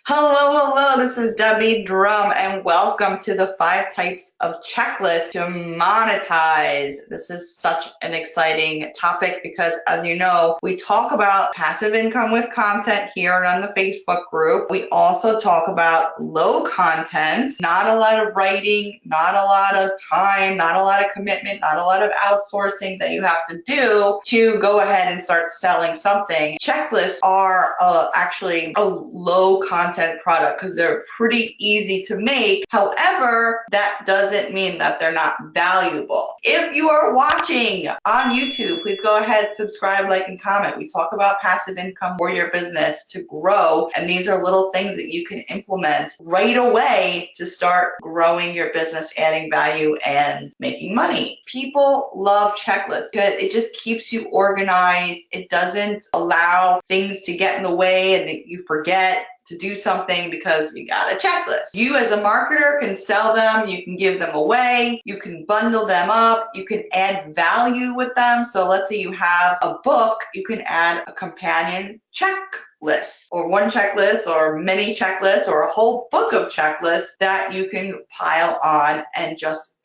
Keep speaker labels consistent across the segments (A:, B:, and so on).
A: Hello, this is Debbie Drum, and welcome to the 5 types of checklists to monetize. This is such an exciting topic because, as you know, we talk about passive income with content here on the Facebook group. We also talk about low content, not a lot of writing, not a lot of time, not a lot of commitment, not a lot of outsourcing that you have to do to go ahead and start selling something. Checklists are actually a low content product because they're pretty easy to make. However, that doesn't mean that they're not valuable. If you are watching on YouTube, please go ahead, subscribe, like, and comment. We talk about passive income for your business to grow, and these are little things that you can implement right away to start growing your business, adding value, and making money. People love checklists because it just keeps you organized. It doesn't allow things to get in the way and that you forget to do something because you got a checklist. You as a marketer can sell them, you can give them away, you can bundle them up, you can add value with them. So let's say you have a book, you can add a companion checklist or one checklist or many checklists or a whole book of checklists that you can pile on and just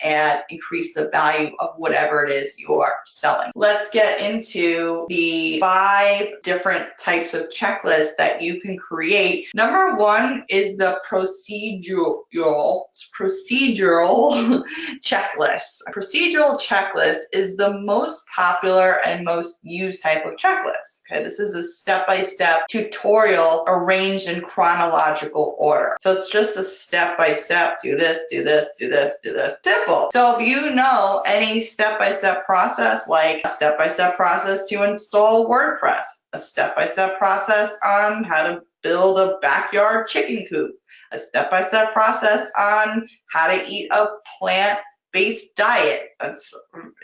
A: increase the value of whatever it is you're selling. Let's get into the 5 different types of checklists that you can create. Number 1 is the procedural checklist. A procedural checklist is the most popular and most used type of checklist. Okay, this is a step-by-step tutorial arranged in chronological order. So it's just a step-by-step, do this, do this, do this, do this. Simple. So if you know any step-by-step process, like a step-by-step process to install WordPress, a step-by-step process on how to build a backyard chicken coop, a step-by-step process on how to eat a plant-based diet. That's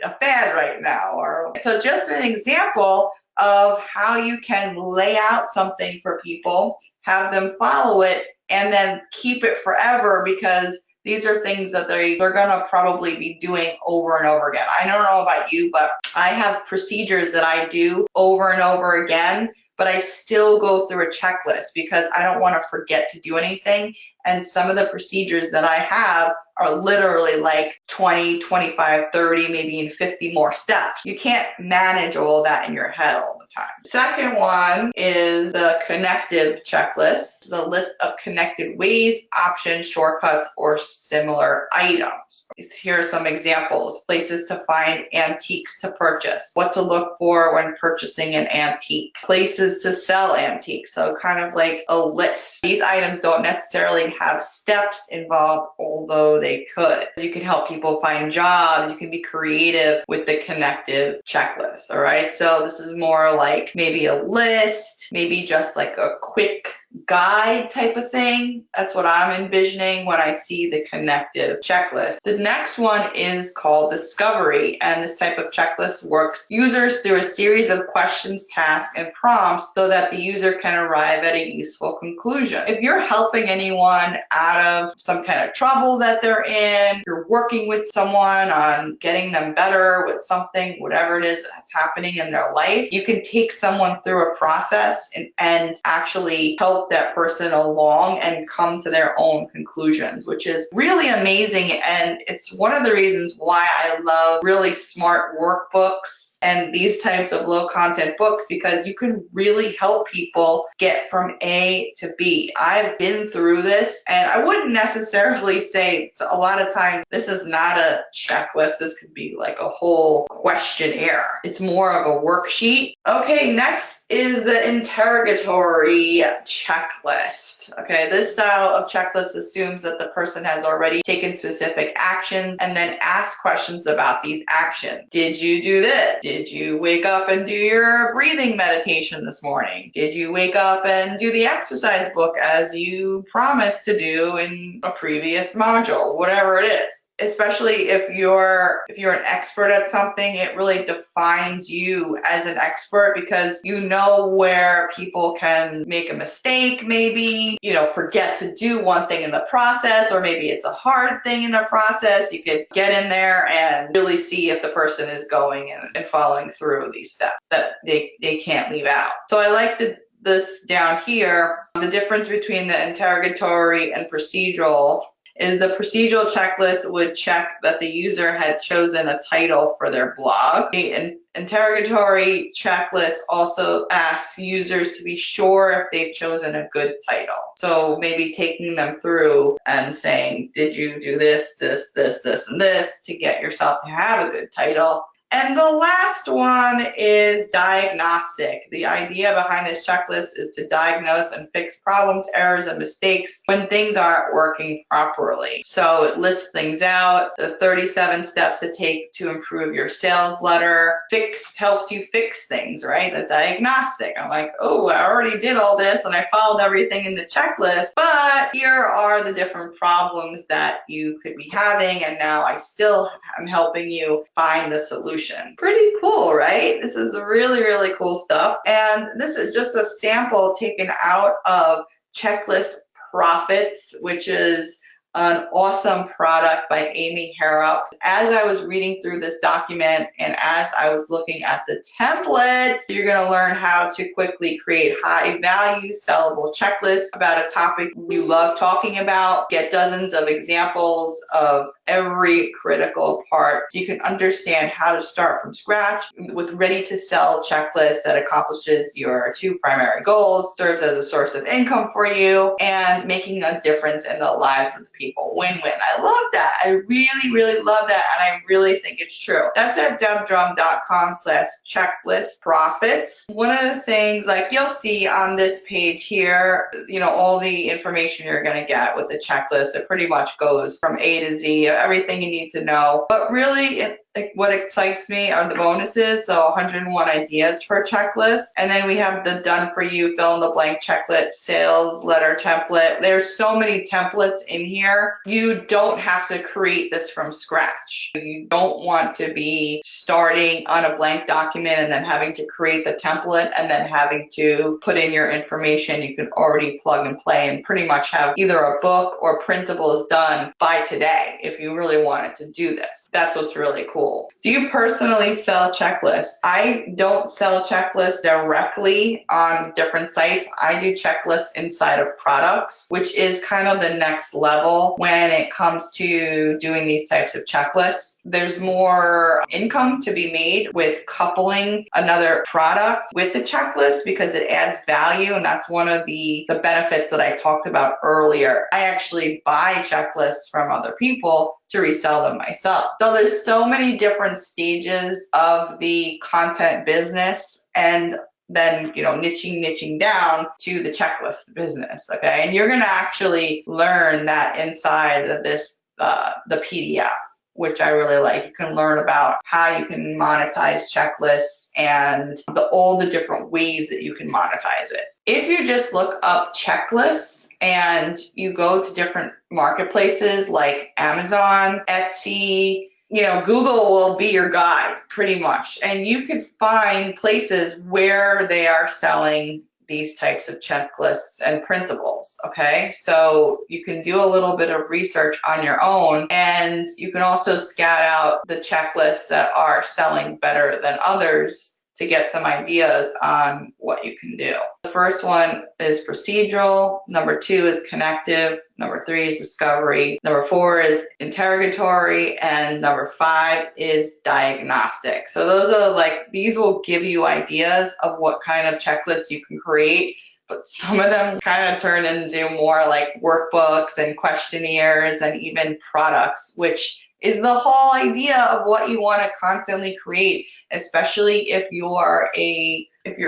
A: a fad right now. So just an example of how you can lay out something for people, have them follow it, and then keep it forever, because these are things that they're going to probably be doing over and over again. I don't know about you, but I have procedures that I do over and over again, but I still go through a checklist because I don't want to forget to do anything. And some of the procedures that I have are literally like 20, 25, 30, maybe even 50 more steps. You can't manage all that in your head all the time. Second one is the Connective checklist. It's a list of connected ways, options, shortcuts, or similar items. Here are some examples. Places to find antiques to purchase. What to look for when purchasing an antique. Places to sell antiques. So kind of like a list. These items don't necessarily have steps involved, although they could. You can help people find jobs. You can be creative with the Connective checklist. All right. So this is more like maybe a list, maybe just like a quick guide type of thing. That's what I'm envisioning when I see the Connective checklist. The next one is called Discovery, and this type of checklist works users through a series of questions, tasks, and prompts so that the user can arrive at a useful conclusion. If you're helping anyone out of some kind of trouble that they're in, you're working with someone on getting them better with something, whatever it is that's happening in their life, you can take someone through a process and actually help that person along and come to their own conclusions, which is really amazing. And it's one of the reasons why I love really smart workbooks and these types of low content books, because you can really help people get from A to B. I've been through this, and I wouldn't necessarily say, a lot of times this is not a checklist. This could be like a whole questionnaire. It's more of a worksheet. Okay, next is the Interrogatory checklist. Okay, this style of checklist assumes that the person has already taken specific actions and then asks questions about these actions. Did you do this? Did you wake up and do your breathing meditation this morning? Did you wake up and do the exercise book as you promised to do in a previous module? Whatever it is. Especially if you're an expert at something, it really defines you as an expert, because you know where people can make a mistake, maybe, forget to do one thing in the process, or maybe it's a hard thing in the process. You could get in there and really see if the person is going and following through these steps that they can't leave out. So I like this down here, the difference between the interrogatory and procedural is the procedural checklist would check that the user had chosen a title for their blog. The interrogatory checklist also asks users to be sure if they've chosen a good title. So maybe taking them through and saying, did you do this, this, this, this, and this to get yourself to have a good title? And the last one is diagnostic. The idea behind this checklist is to diagnose and fix problems, errors, and mistakes when things aren't working properly. So it lists things out, the 37 steps to take to improve your sales letter. Fix helps you fix things, right? The diagnostic. I'm like, oh, I already did all this and I followed everything in the checklist, but here are the different problems that you could be having, and now I still am helping you find the solution. Pretty cool, right? This is really, really cool stuff. And this is just a sample taken out of Checklist Profits, which is an awesome product by Amy Harrop. As I was reading through this document and as I was looking at the templates, you're going to learn how to quickly create high-value, sellable checklists about a topic you love talking about. Get dozens of examples of every critical part so you can understand how to start from scratch with ready-to-sell checklist that accomplishes your two primary goals, serves as a source of income for you, and making a difference in the lives of the people. Win-win. I love that. I really, really love that, and I really think it's true. That's at debdrum.com/checklist profits. One of the things, like you'll see on this page here, all the information you're going to get with the checklist. It pretty much goes from A to Z, everything you need to know. But really, what excites me are the bonuses. So 101 ideas for a checklist. And then we have the done for you, fill in the blank checklist, sales letter template. There's so many templates in here. You don't have to create this from scratch. You don't want to be starting on a blank document and then having to create the template and then having to put in your information. You can already plug and play and pretty much have either a book or printables done by today if you really wanted to do this. That's what's really cool. Do you personally sell checklists? I don't sell checklists directly on different sites. I do checklists inside of products, which is kind of the next level when it comes to doing these types of checklists. There's more income to be made with coupling another product with the checklist because it adds value, and that's one of the benefits that I talked about earlier. I actually buy checklists from other people to resell them myself. So there's so many different stages of the content business, and then niching down to the checklist business. Okay, and you're going to actually learn that inside of this the PDF, which I really like. You can learn about how you can monetize checklists and all the different ways that you can monetize it. If you just look up checklists and you go to different marketplaces like Amazon, Etsy, Google will be your guide pretty much. And you can find places where they are selling these types of checklists and printables, okay? So you can do a little bit of research on your own, and you can also scout out the checklists that are selling better than others to get some ideas on what you can do. The first one is procedural, number 2 is connective, number 3 is discovery, number 4 is interrogatory, and number 5 is diagnostic. So those are these will give you ideas of what kind of checklists you can create, but some of them kind of turn into more like workbooks and questionnaires and even products, which is the whole idea of what you want to constantly create, especially if you're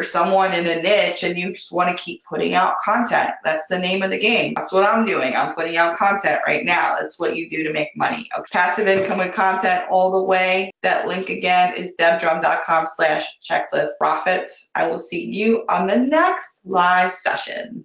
A: someone in a niche and you just want to keep putting out content. That's the name of the game. That's what I'm doing. I'm putting out content right now. That's what you do to make money. Okay. Passive income with content all the way. That link again is debdrum.com/checklist profits. I will see you on the next live session.